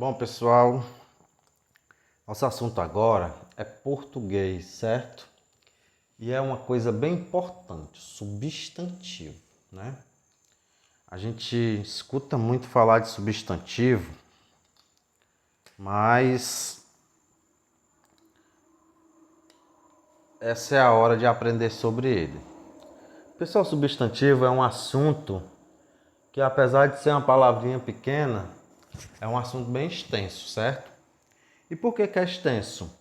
Bom, pessoal, nosso assunto agora é português, certo? E é uma coisa bem importante, substantivo, né? A gente escuta muito falar de substantivo, mas essa é a hora de aprender sobre ele. Pessoal, substantivo é um assunto que, apesar de ser uma palavrinha pequena, é um assunto bem extenso, certo? E por que é extenso?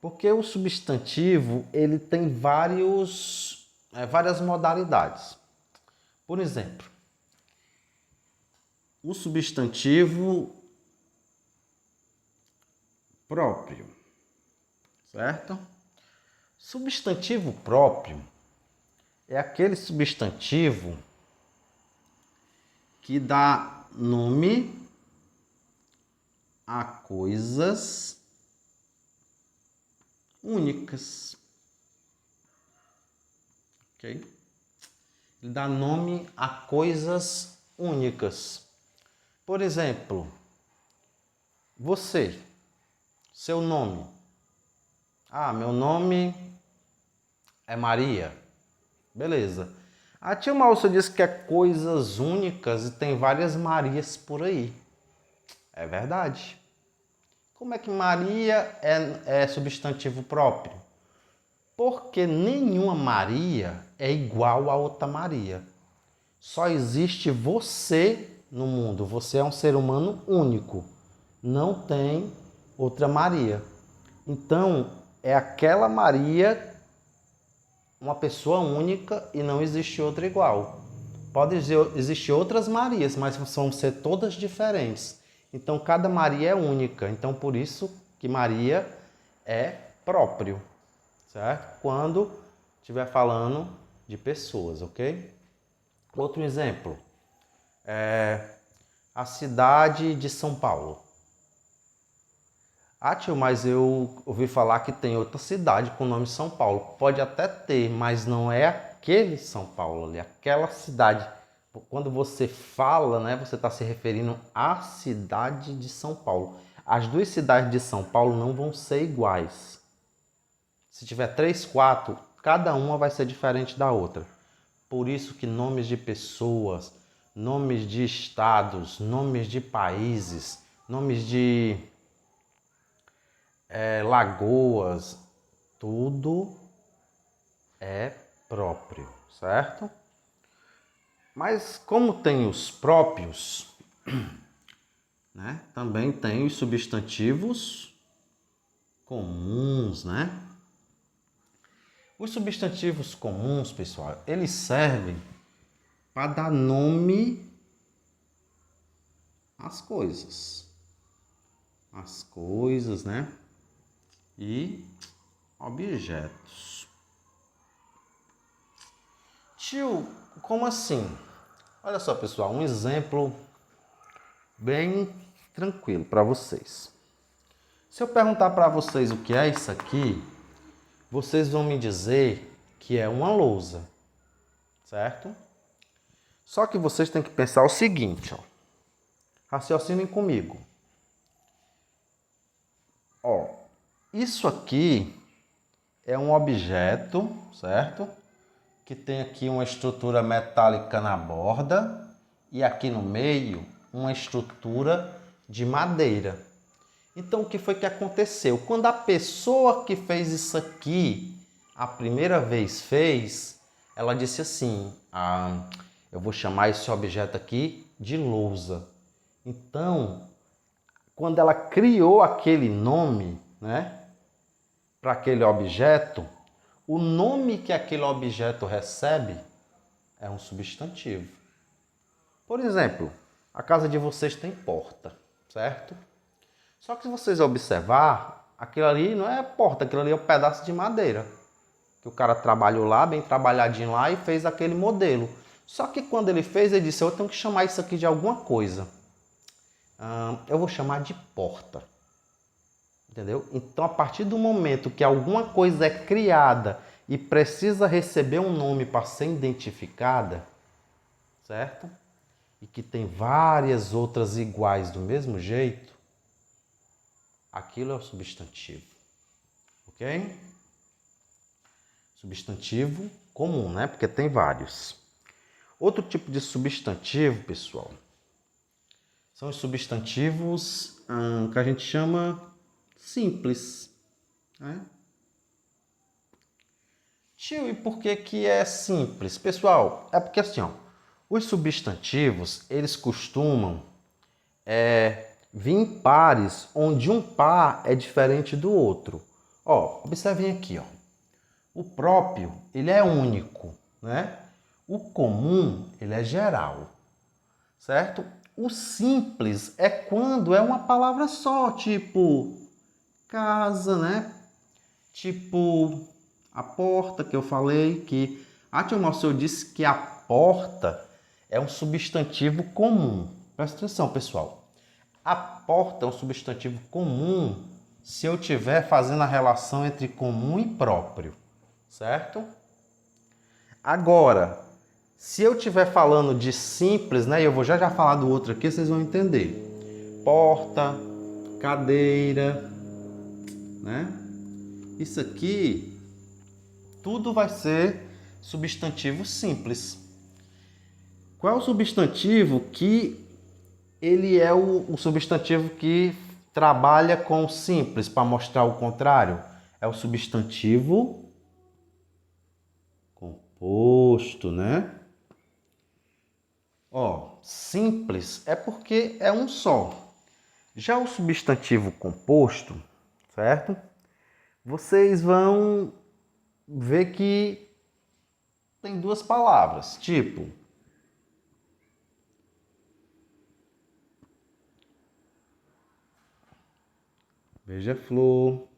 Porque o substantivo ele tem várias modalidades. Por exemplo, o substantivo próprio, certo? Substantivo próprio é aquele substantivo que dá nome a coisas únicas, ok? Ele dá nome a coisas únicas. Por exemplo, você, seu nome. Meu nome é Maria. Beleza. A tia Márcia disse que é coisas únicas e tem várias Marias por aí. É verdade. Como é que Maria é substantivo próprio? Porque nenhuma Maria é igual a outra Maria. Só existe você no mundo. Você é um ser humano único. Não tem outra Maria. Então, é aquela Maria, uma pessoa única e não existe outra igual. Pode existir outras Marias, mas vão ser todas diferentes. Então, cada Maria é única. Então, por isso que Maria é próprio, certo? Quando estiver falando de pessoas, ok? Outro exemplo é a cidade de São Paulo. Tio, mas eu ouvi falar que tem outra cidade com o nome São Paulo. Pode até ter, mas não é aquele São Paulo ali, aquela cidade. Quando você fala, né, você está se referindo à cidade de São Paulo. As duas cidades de São Paulo não vão ser iguais. Se tiver 3, 4, cada uma vai ser diferente da outra. Por isso que nomes de pessoas, nomes de estados, nomes de países, nomes de lagoas, tudo é próprio, certo? Mas como tem os próprios, né? Também tem os substantivos comuns, né? Os substantivos comuns, pessoal, eles servem para dar nome às coisas. As coisas, né? E objetos. Tio, como assim? Olha só, pessoal, um exemplo bem tranquilo para vocês. Se eu perguntar para vocês o que é isso aqui, vocês vão me dizer que é uma lousa, certo? Só que vocês têm que pensar o seguinte, ó. Raciocinem comigo. Ó, isso aqui é um objeto, certo? Que tem aqui uma estrutura metálica na borda e aqui no meio uma estrutura de madeira. Então, o que foi que aconteceu? Quando a pessoa que fez isso aqui, a primeira vez fez, ela disse assim, eu vou chamar esse objeto aqui de lousa. Então, quando ela criou aquele nome, né, para aquele objeto, o nome que aquele objeto recebe é um substantivo. Por exemplo, a casa de vocês tem porta, certo? Só que se vocês observar, aquilo ali não é porta, aquilo ali é um pedaço de madeira. Que o cara trabalhou lá, bem trabalhadinho lá e fez aquele modelo. Só que quando ele fez, ele disse, eu tenho que chamar isso aqui de alguma coisa. Eu vou chamar de porta. Entendeu? Então, a partir do momento que alguma coisa é criada e precisa receber um nome para ser identificada, certo? E que tem várias outras iguais do mesmo jeito, Aquilo é o substantivo. Ok? Substantivo comum, né? Porque tem vários. Outro tipo de substantivo, pessoal, são os substantivos que a gente chama simples. Né? Tio, e por que que é simples? Pessoal, é porque assim, ó, os substantivos, eles costumam vir em pares, onde um par é diferente do outro. Ó, observem aqui, ó. O próprio, ele é único, né? O comum, ele é geral, certo? O simples é quando é uma palavra só, tipo casa, né? Tipo a porta que eu falei, que a tia Marcel disse que a porta é um substantivo comum. Presta atenção, pessoal. A porta é um substantivo comum se eu estiver fazendo a relação entre comum e próprio, certo? Agora, se eu estiver falando de simples, né, e eu vou já falar do outro aqui, vocês vão entender. Porta, cadeira, né? Isso aqui, tudo vai ser substantivo simples. Qual é o substantivo que ele é o substantivo que trabalha com o simples para mostrar o contrário? É o substantivo composto, né? Ó, simples é porque é um só. Já o substantivo composto, certo? Vocês vão ver que tem duas palavras, tipo beija-flor,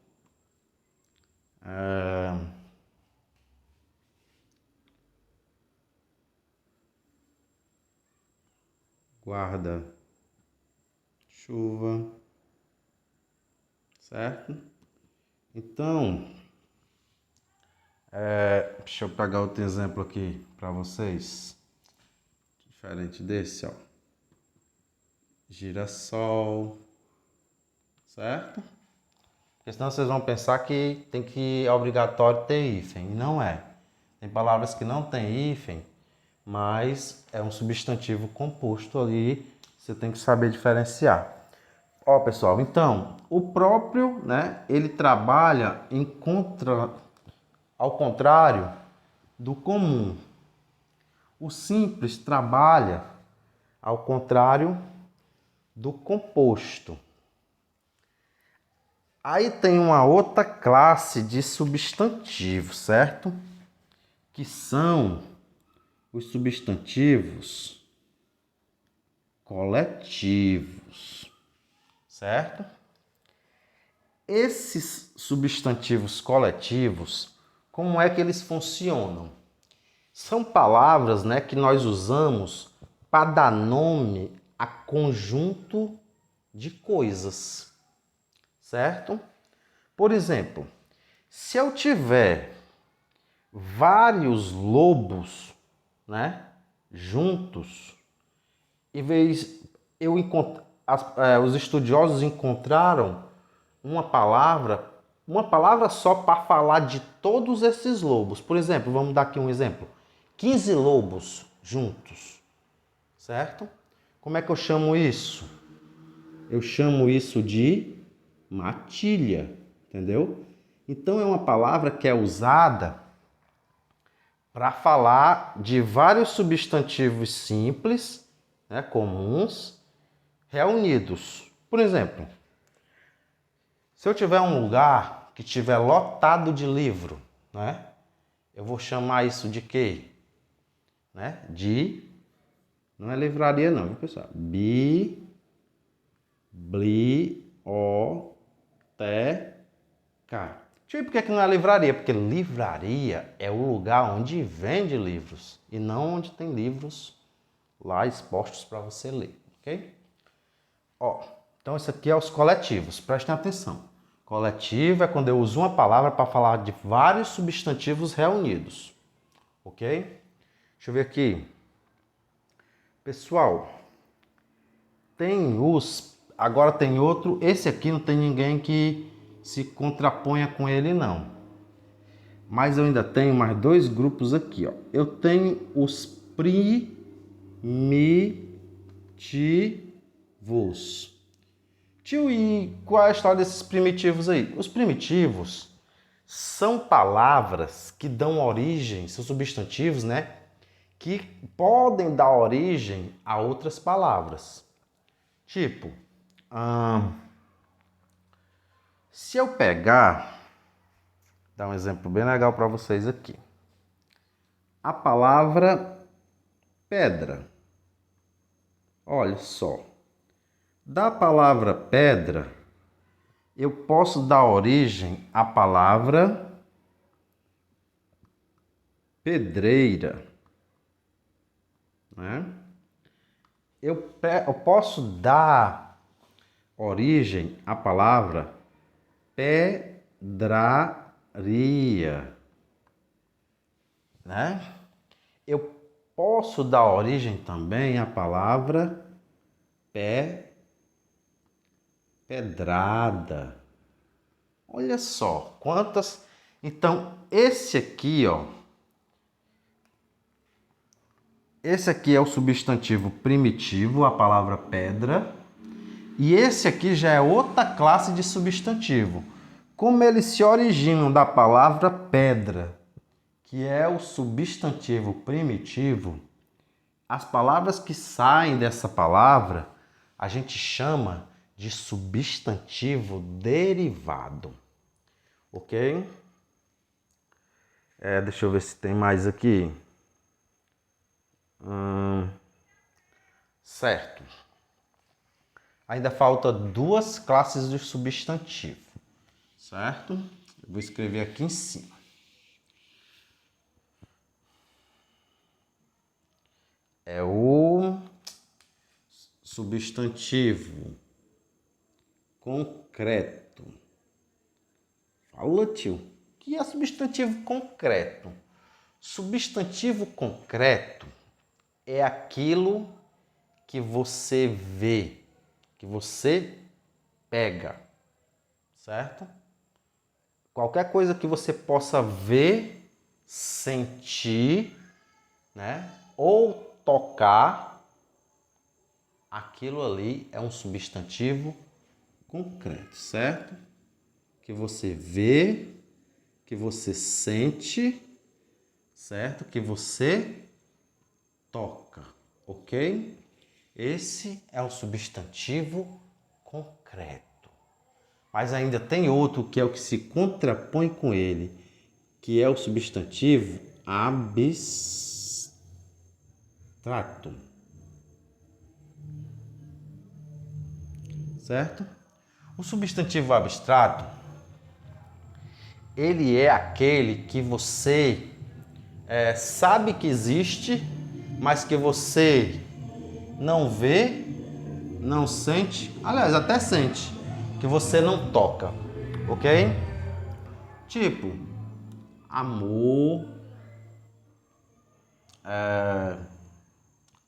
guarda-chuva, certo? Então, deixa eu pegar outro exemplo aqui para vocês, diferente desse, ó. Girassol, certo? Porque senão vocês vão pensar que tem que é obrigatório ter hífen, e não é. Tem palavras que não tem hífen, mas é um substantivo composto ali, você tem que saber diferenciar. Ó, pessoal, então, o próprio, né, ele trabalha ao contrário do comum. O simples trabalha ao contrário do composto. Aí tem uma outra classe de substantivos, certo? Que são os substantivos coletivos, certo? Esses substantivos coletivos, como é que eles funcionam? São palavras, né, que nós usamos para dar nome a conjunto de coisas, certo? Por exemplo, se eu tiver vários lobos, né, juntos, em vez os estudiosos encontraram uma palavra só para falar de todos esses lobos. Por exemplo, vamos dar aqui um exemplo: 15 lobos juntos, certo? Como é que eu chamo isso? Eu chamo isso de matilha, entendeu? Então é uma palavra que é usada para falar de vários substantivos simples, né, comuns, reunidos. Por exemplo, se eu tiver um lugar que estiver lotado de livro, né, eu vou chamar isso de quê? Né? Não é livraria não, viu, pessoal? Biblioteca. Tipo, por que não é livraria? Porque livraria é o lugar onde vende livros e não onde tem livros lá expostos para você ler, ok? Ó, então isso aqui é os coletivos, prestem atenção. Coletivo é quando eu uso uma palavra para falar de vários substantivos reunidos, ok? Deixa eu ver aqui. Pessoal, tem Agora tem outro, esse aqui não tem ninguém que se contraponha com ele não. Mas eu ainda tenho mais dois grupos aqui, ó. Eu tenho os primitivos. Tio, e qual é a história desses primitivos aí? Os primitivos são palavras que dão origem, são substantivos, né? Que podem dar origem a outras palavras. Tipo, se eu pegar, dar um exemplo bem legal para vocês aqui. A palavra pedra. Olha só. Da palavra pedra, eu posso dar origem à palavra pedreira, né? Eu posso dar origem à palavra pedraria, né? Eu posso dar origem também à palavra pedrada. Olha só quantas. Então, esse aqui, ó. Esse aqui é o substantivo primitivo, a palavra pedra. E esse aqui já é outra classe de substantivo. Como eles se originam da palavra pedra, que é o substantivo primitivo, as palavras que saem dessa palavra a gente chama de substantivo derivado. Ok? Deixa eu ver se tem mais aqui. Certo. Ainda falta duas classes de substantivo. Certo? Eu vou escrever aqui em cima. É o substantivo concreto. Fala, tio. O que é substantivo concreto? Substantivo concreto é aquilo que você vê, que você pega, certo? Qualquer coisa que você possa ver, sentir, né? Ou tocar, aquilo ali é um substantivo concreto, certo? Que você vê, que você sente, certo? Que você toca, ok? Esse é o substantivo concreto. Mas ainda tem outro que é o que se contrapõe com ele, que é o substantivo abstrato. Certo? O substantivo abstrato, ele é aquele que você sabe que existe, mas que você não vê, não sente, aliás, até sente, que você não toca, ok? Tipo, amor,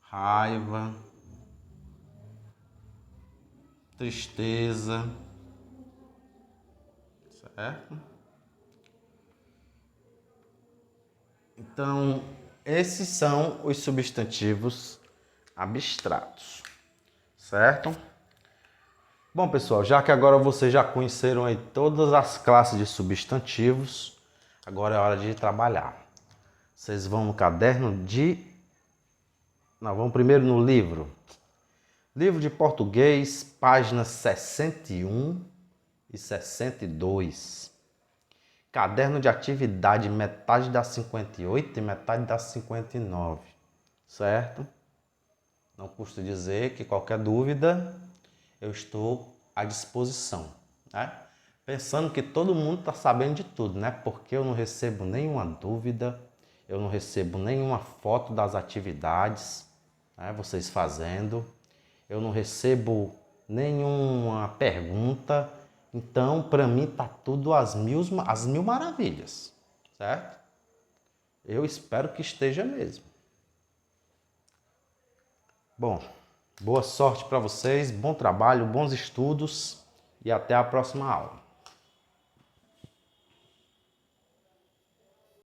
raiva, tristeza, certo? Então, esses são os substantivos abstratos, certo? Bom, pessoal, já que agora vocês já conheceram aí todas as classes de substantivos, agora é hora de trabalhar. Vocês vão no caderno de... Não, vamos primeiro no livro. Livro de português, páginas 61 e 62. Caderno de atividade, metade da 58 e metade da 59. Certo? Não custa dizer que qualquer dúvida eu estou à disposição, né? Pensando que todo mundo está sabendo de tudo, né? Porque eu não recebo nenhuma dúvida, eu não recebo nenhuma foto das atividades, né? Vocês fazendo, eu não recebo nenhuma pergunta. Então, para mim, tá tudo às mil maravilhas, certo? Eu espero que esteja mesmo. Bom, Boa sorte para vocês, bom trabalho, bons estudos e até a próxima aula.